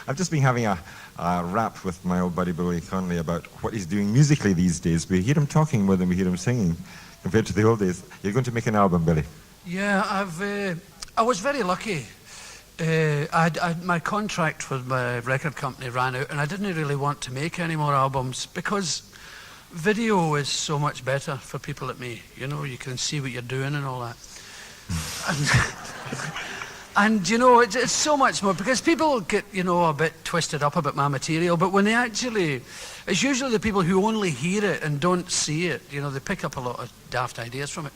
I've just been having a rap with my old buddy Billy Connolly about what he's doing musically these days. We hear him talking more than we hear him singing compared to the old days. You're going to make an album, Billy? Yeah, I was very lucky. My contract with my record company ran out, and I didn't really want to make any more albums because video is so much better for people like me. You know, you can see what you're doing and all that. And you know, it's so much more, because people get, you know, a bit twisted up about my material, but when they actually, it's usually the people who only hear it and don't see it, you know, they pick up a lot of daft ideas from it.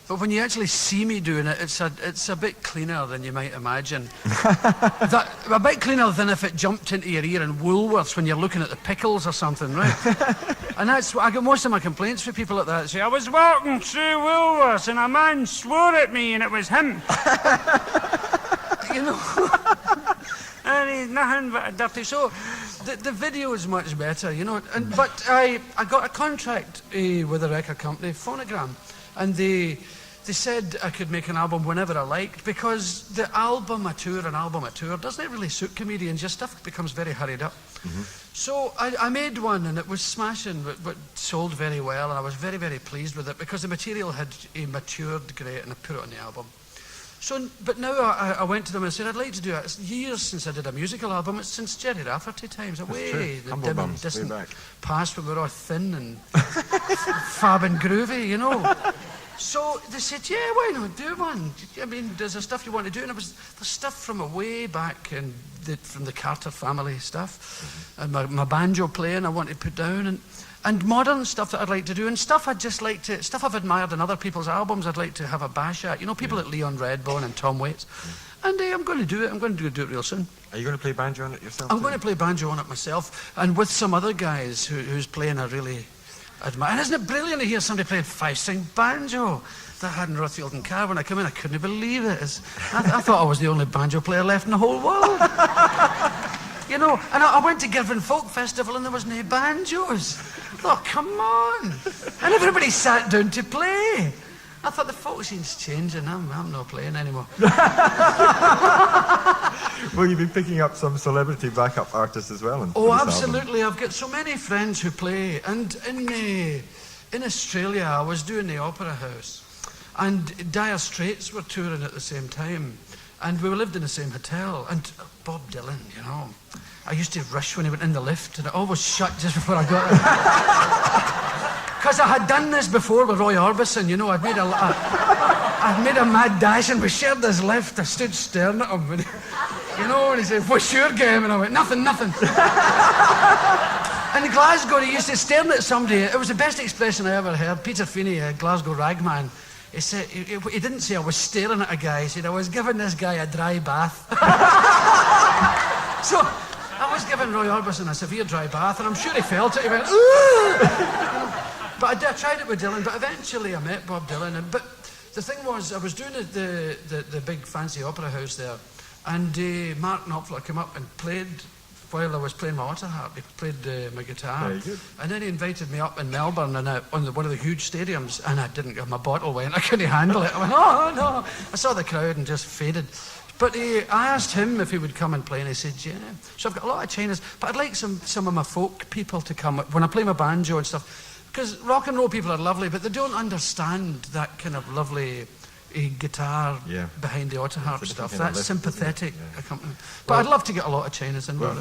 But when you actually see me doing it, it's a bit cleaner than you might imagine. A bit cleaner than if it jumped into your ear in Woolworths when you're looking at the pickles or something, right? And that's, I get most of my complaints from people like that. Say, I was walking through Woolworths and a man swore at me and it was him. You know? And he's nothing but a dirty. So the video is much better, you know. But I got a contract with a record company, Phonogram, and they said I could make an album whenever I liked, because the album a tour doesn't really suit comedians. Your stuff becomes very hurried up. Mm-hmm. So I made one, and it was smashing, but sold very well, and I was very, very pleased with it because the material had matured great, and I put it on the album. So, but now I went to them and said, I'd like to do it. It's years since I did a musical album. It's since Jerry Rafferty times, away the dim and distant past when we were all thin and fab and groovy, you know. So they said, yeah, why not do one? I mean, there's the stuff you want to do. And there's stuff from way back, and from the Carter family stuff. Mm-hmm. And my banjo playing I want to put down. And modern stuff that I'd like to do, and stuff stuff I've admired in other people's albums I'd like to have a bash at. You know, people like Leon Redbone and Tom Waits. Yeah. And I'm going to do it. I'm going to do it real soon. Are you going to play banjo on it yourself? I'm going to play banjo on it myself, and with some other guys who's playing I really admire. And isn't it brilliant to hear somebody playing five-string banjo? That had in Rothfield and Carr when I came in, I couldn't believe it. I thought I was the only banjo player left in the whole world. You know, and I went to Girvan Folk Festival and there was no banjos. I thought, come on. And everybody sat down to play. I thought the folk scene's changing. I'm not playing anymore. Well, you've been picking up some celebrity backup artists as well. Oh, absolutely. I've got so many friends who play. And in Australia, I was doing the Opera House. And Dire Straits were touring at the same time. And we lived in the same hotel. And Bob Dylan, you know, I used to rush when he went in the lift, and it always shut just before I got in. Because I had done this before with Roy Orbison, you know, I'd made a mad dash, and we shared this lift. I stood staring at him, and, you know, and he said, what's your game? And I went, nothing. And in Glasgow, he used to stare at somebody. It was the best expression I ever heard. Peter Feeney, a Glasgow ragman, he said, he didn't say I was staring at a guy, he said I was giving this guy a dry bath. So I was giving Roy Orbison a severe dry bath, and I'm sure he felt it. He went, ooh! But I tried it with Dylan, but eventually I met Bob Dylan. But the thing was, I was doing the big fancy opera house there, and Mark Knopfler came up and played while I was playing my otter harp. He played my guitar. Very good. And then he invited me up in Melbourne on one of the huge stadiums, and I didn't get my bottle went. I couldn't handle it. I went, oh no. I saw the crowd and just faded. But I asked him if he would come and play, and he said, yeah. So I've got a lot of Chinas, but I'd like some of my folk people to come when I play my banjo and stuff. Because rock and roll people are lovely, but they don't understand that kind of lovely guitar behind the otter harp stuff. That's sympathetic accompaniment. But I'd love to get a lot of Chinas in with it.